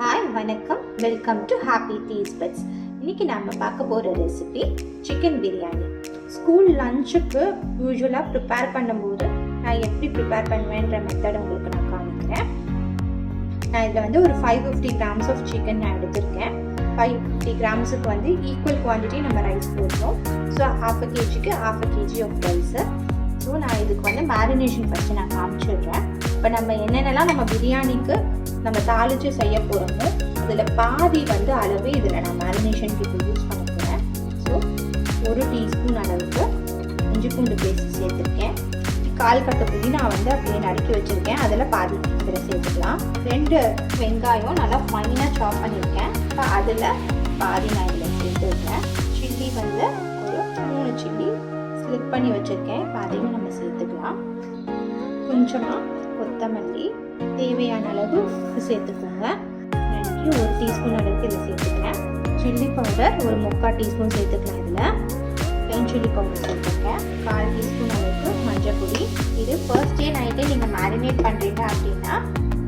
Hi வணக்கம், welcome to happy டீஸ்பெட்ஸ். இன்றைக்கி நம்ம பார்க்க போகிற ரெசிபி சிக்கன் பிரியாணி. ஸ்கூல் லஞ்சுக்கு யூஸ்வலாக ப்ரிப்பேர் பண்ணும்போது நான் எப்படி ப்ரிப்பேர் பண்ணுவேன்ற மெத்தட் உங்களுக்கு நான் காமிக்கிறேன். நான் இதில் வந்து ஒரு 550 grams ஆஃப் சிக்கன் நான் எடுத்திருக்கேன். 550 grams வந்து ஈக்குவல் குவான்டிட்டி நம்ம ரைஸ் போடுறோம். So ½ kg ½ kg of rice. So நான் இதுக்கு வந்து மேரினேஷன் ஃபஸ்ட்டு நான் காமிச்சிடுறேன். இப்போ நம்ம என்னென்னலாம் நம்ம பிரியாணிக்கு நம்ம தாளித்து செய்ய போகிறோமோ அதில் பாதி வந்து அளவு இதில் நான் மேரினேஷனுக்கு இப்போ யூஸ் பண்ண போகிறேன். ஸோ 1 டீஸ்பூன் அளவுக்கு இஞ்சி பூண்டு பேஸ்ட் சேர்த்துருக்கேன். 1/4 கட்டு புதினா வந்து அப்படியே நறுக்கி வச்சுருக்கேன், அதில் பாதி இதில் சேர்த்துக்கலாம். 2 வெங்காயம் நல்லா ஃபைனாக சாப் பண்ணியிருக்கேன், இப்போ அதில் பாதி நான் இதில் சேர்த்துருக்கேன். சில்லி வந்து ஒரு 3 சில்லி ஸ்லிப் பண்ணி வச்சுருக்கேன், இப்போ அதையும் நம்ம சேர்த்துக்கலாம். கொஞ்சமாக கொத்தமல்லி தேவையான அளவு சேர்த்துக்கோங்க. 1 டீஸ்பூன் அளவுக்கு இதில் சேர்த்துக்கிறேன். சில்லி பவுடர் ஒரு 3/4 டீஸ்பூன் சேர்த்துக்கலாம். இதில் ப்ளைன் சில்லி பவுடர் சேர்த்துருக்கேன். 1/4 டீஸ்பூன் அளவுக்கு மஞ்சள் பொடி. இது ஃபர்ஸ்ட் டே நைட்டே நீங்கள் மேரினேட் பண்ணுறீங்க அப்படின்னா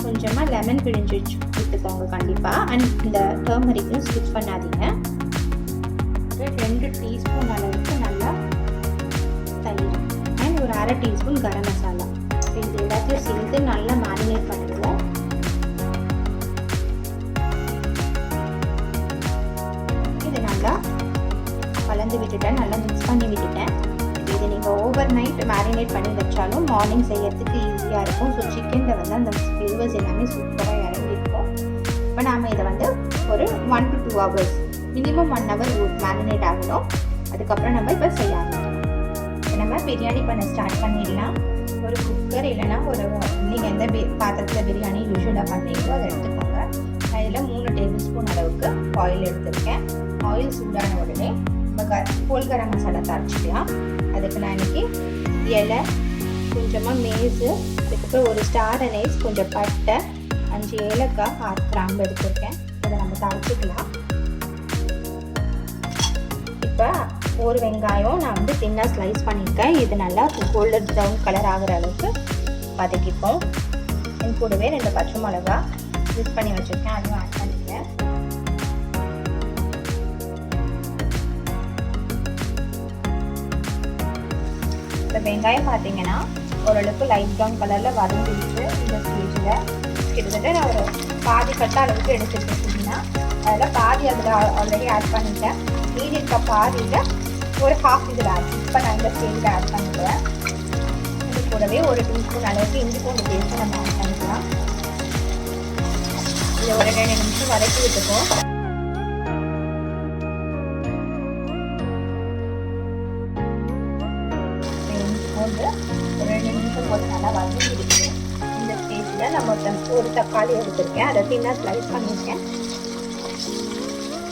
கொஞ்சமாக லெமன் பிழிஞ்சு எடுத்துக்கோங்க கண்டிப்பாக. அண்ட் இந்த டர்மரிக்கும் ஸ்கிப் பண்ணாதீங்க. 2 டீஸ்பூன் அளவுக்கு நல்லா தயிர் அண்ட் ஒரு 1/2 டீஸ்பூன் கரம் மசாலா. இது எல்லாத்தையும் சேர்த்து நல்லா மேரினேட் பண்ணிடுவோம். இது நல்லா கலந்து விட்டுட்டேன், நல்லா மிக்ஸ் பண்ணி விட்டுட்டேன். இது நீங்கள் ஓவர் நைட் மேரினேட் பண்ணி வச்சாலும் மார்னிங் செய்யறதுக்கு ஈஸியாக இருக்கும். ஸோ சிக்கனில் வந்து அந்த ஃப்ளேவர்ஸ் எல்லாமே சூப்பராக இறங்கியிருக்கும். இப்போ நாம் இதை வந்து ஒரு 1 to 2 hours minimum 1 hour marinate ஆகணும். அதுக்கப்புறம் நம்ம இப்போ செய்ய ஆரம்பிக்கலாம். இப்போ நம்ம பிரியாணி பண்ண ஸ்டார்ட் பண்ணிடலாம். ஒரு குக்கர் இல்லைனா ஒரு நீங்கள் எந்த பாத்திரத்தில் பிரியாணி யூஸ்வலாக பண்ணுறீங்களோ அதை எடுத்துக்கோங்க. நான் இதில் 3 டேபிள் ஸ்பூன் அளவுக்கு ஆயில் எடுத்துருக்கேன். ஆயில் சூடான உடனே நம்ம ஹோல் கரம் மசாலா தாளிச்சிக்கலாம். அதுக்கு நான் இன்றைக்கி இலை, கொஞ்சமாக மேஸு, அதுக்கப்புறம் ஒரு ஸ்டார் அனைஸ், கொஞ்சம் பட்டை, 5 ஏலக்காய், 6 கிராம்பு எடுத்துருக்கேன். அதை நம்ம தாளிச்சிக்கலாம். இப்போ ஒரு வெங்காயம் நான் வந்து தின்னாக ஸ்லைஸ் பண்ணியிருக்கேன். இது நல்லா கோல்டன் ப்ரௌன் கலர் ஆகிற அளவுக்கு வதக்கிப்போம். என் கூடவே 2 பச்சை மிளகா யூஸ் பண்ணி வச்சுருக்கேன், அதுவும் ஆட் பண்ணிக்கிறேன். இந்த வெங்காயம் பார்த்தீங்கன்னா ஓரளவுக்கு லைட் ப்ரௌன் கலரில் வதங்கிடுச்சு. இந்த ஸ்டேஜில் கிட்டத்தட்ட நான் ஒரு பாதி கட்ட அளவுக்கு எடுத்துருக்கேன். அப்படின்னா அதில் பாதி அதில் ஆல்ரெடி ஆட் பண்ணிட்டேன். மீதி இருக்க பாதியில் ஒரு ½ இதில் ஆட் இப்போ நான் இந்த ஸ்டேஜில் ஆட் பண்ணிக்கிறேன். இது கூடவே 1 டீஸ்பூன் அளவுக்கு இஞ்சி பூண்டு பேஸ்ட்டு நம்ம ஆட் பண்ணிக்கலாம். இதை ஒரு 2 நிமிஷம் வதக்கி விட்டுப்போம். ஒரு 2 நிமிஷம் போட்டு நல்லா வதக்கிடுச்சு. இந்த ஸ்டேஜில் நம்ம ஒரு தக்காளி எடுத்துருக்கேன், அதை தின்னா ஸ்லைஸ் பண்ணியிருக்கேன்.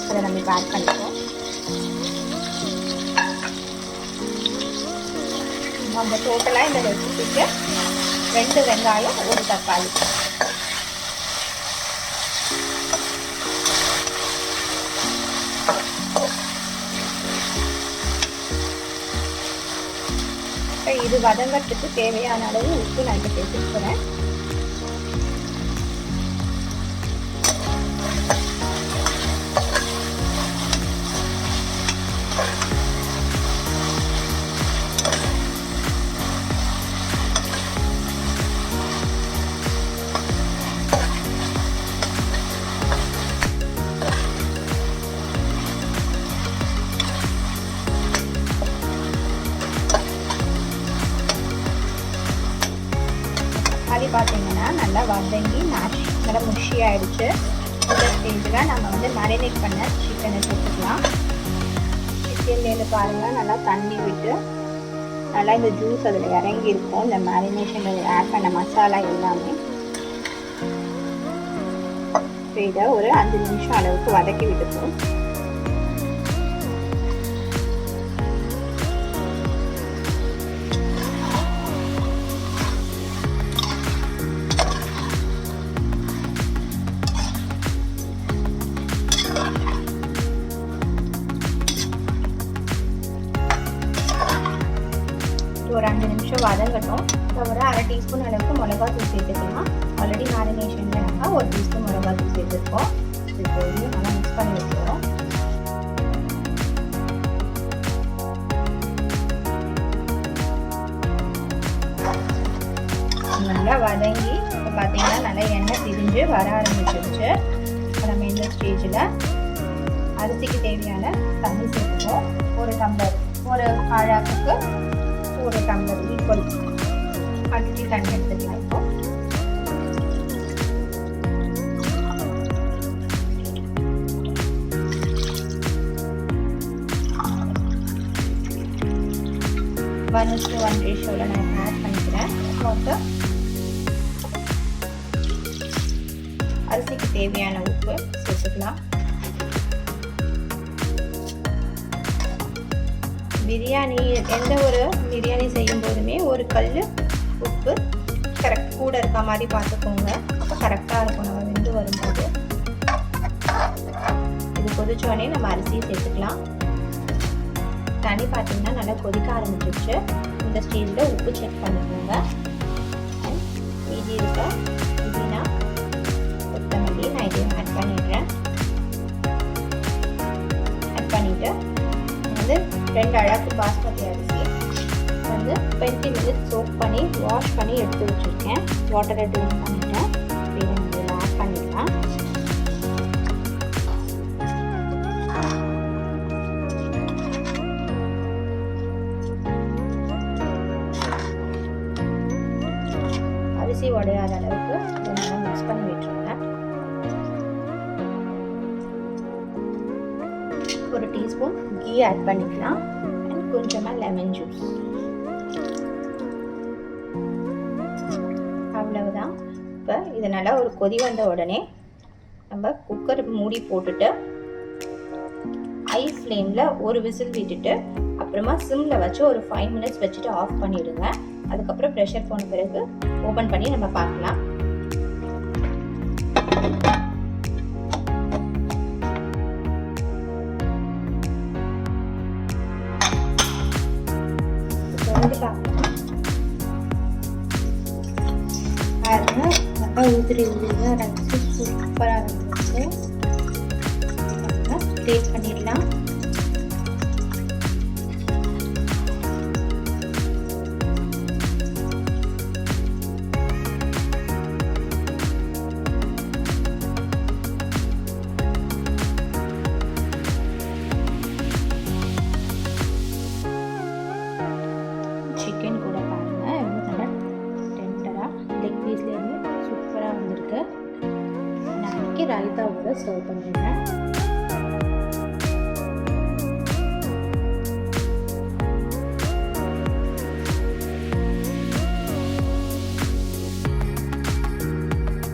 அதை நம்ம இப்போ ஆட் பண்ணிப்போம். நம்ம டோட்டலாக இந்த ரெசிபிக்கு 2 வெங்காயம் 1 தக்காளி. இது வதங்கறதுக்கு தேவையான அளவு உப்பு நான் இப்போ சேர்த்துக்கிறேன். அது பார்த்தீங்கன்னா நல்லா வதங்கி நல்லா முஷி ஆகிடுச்சு. இந்த ஸ்டேஜில் நம்ம வந்து மேரினேட் பண்ண சிக்கனை சேர்த்துக்கலாம். சிக்கன்லேருந்து பாருங்கள் நல்லா தண்ணி விட்டு நல்லா இந்த ஜூஸ் அதில் இறங்கியிருக்கும். இந்த மேரினேஷனில் ஆட் பண்ண மசாலா எல்லாமே இதை ஒரு 5 நிமிஷம் அளவுக்கு வதக்கி விட்டுப்போம். ஒரு 5 நிமிஷம் வதங்கட்டும். ஒரு 1/2 டீஸ்பூன் அளவுக்கு மிளகாத்தூள் சேர்த்துக்கலாம். ஆல்ரெடி மேரினேஷனில் நம்ம 1 டீஸ்பூன் மிளகாத்தூள் சேர்த்துருக்கோம். இப்போ இதையும் நல்லா மிக்ஸ் பண்ணி வச்சுக்கிறோம். நல்லா வதங்கி இப்போ பார்த்தீங்கன்னா நல்லா எண்ணெய் பிரிஞ்சு வர ஆரம்பிச்சிருச்சு. இப்போ நம்ம இந்த ஸ்டேஜில் அரிசிக்கு தேவையான தண்ணி சேர்த்துப்போம். ஒரு டம்ளர், ஒரு அழகுக்கு ஒரு டம்ளர் ஈக்குவல் குவான்டிட்டி தண்ணி எடுத்துக்கலாம். இப்போ ஒன் டு 1 ரேஷியோவில் நான் ஆட் பண்ணிக்கிறேன். மொத்தம் அரிசிக்கு தேவையான உப்பு சேர்த்துக்கலாம். பிரியாணி, எந்த ஒரு பிரியாணி செய்யும் போதுமே ஒரு கல் உப்பு கரெக்ட் கூட இருக்க மாதிரி பார்த்துக்கோங்க. அப்போ கரெக்டாக இருக்கும் நம்ம வெந்து வரும்போது. இது கொதிச்சோடனே நம்ம அரிசியை சேர்த்துக்கலாம். தண்ணி பார்த்தீங்கன்னா நல்லா கொதிக்க ஆரம்பிச்சிருச்சு. இந்த ஸ்டேஜில் உப்பு செக் பண்ணிக்கோங்க. மீதி இருக்க புதினா, கொத்தமல்லி நான் இதையும் ஆட் பண்ணிடுறேன். ஆட் பண்ணிவிட்டு வந்து 2 அழகு பாஸ்மதி அரிசி வந்து 20 மினிட்ஸ் சோக் பண்ணி வாஷ் பண்ணி எடுத்து வச்சுருக்கேன். வாட்டரை ட்ரெயின் பண்ணிவிட்டேன். இதை இதில் ஆட் பண்ணிடலாம். அரிசி உடையாத அளவுக்கு நல்லா மிக்ஸ் பண்ணி விட்டுருங்க. ஒரு டீஸ்பூன் கீ ஆட் பண்ணிக்கலாம். அண்ட் கொஞ்சமாக லெமன் ஜூஸ். அவ்வளவுதான். இப்போ இது நல்லா ஒரு கொதி வந்த உடனே நம்ம குக்கர் மூடி போட்டுட்டு ஹை ஃப்ளேமில் ஒரு விசில் விட்டுட்டு அப்புறமா சிம்மில் வச்சு ஒரு 5 மினிட்ஸ் வச்சுட்டு ஆஃப் பண்ணிவிடுங்க. அதுக்கப்புறம் ப்ரெஷர் போன பிறகு ஓப்பன் பண்ணி நம்ம பார்க்கலாம். நல்லா உதிரி உதிரியாக ரைஸு சூப்பராக இருந்துச்சு. டேஸ்ட் பண்ணிடலாம். சிக்கன் கூட பாருங்கள் எவ்வளோ நல்லா டெண்டராக லெக் பீஸ்லேருந்து சூப்பராக வந்திருக்கு. நான் இன்றைக்கி ரைத்தாவோட சர்வ் பண்ணிடுறேன்.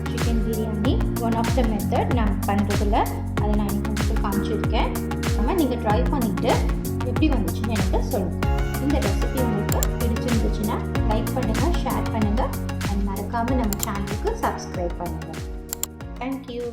Chicken biryani one of the method நான் பண்ணுறதில்ல, அதை நான் உங்களுக்கு காமிச்சிருக்கேன். நம்ம நீங்கள் ட்ரை பண்ணிவிட்டு எப்படி வந்துச்சுன்னு எனக்கு சொல்லுங்கள். இந்த ரெசிபி உங்களுக்கு பிடிச்சிருந்துச்சுன்னா லைக் பண்ணுங்கள், ஷேர் பண்ணுங்கள் அண்ட் மறக்காமல் நம்ம சேனலுக்கு சப்ஸ்கிரைப் பண்ணுங்கள். தேங்க்யூ.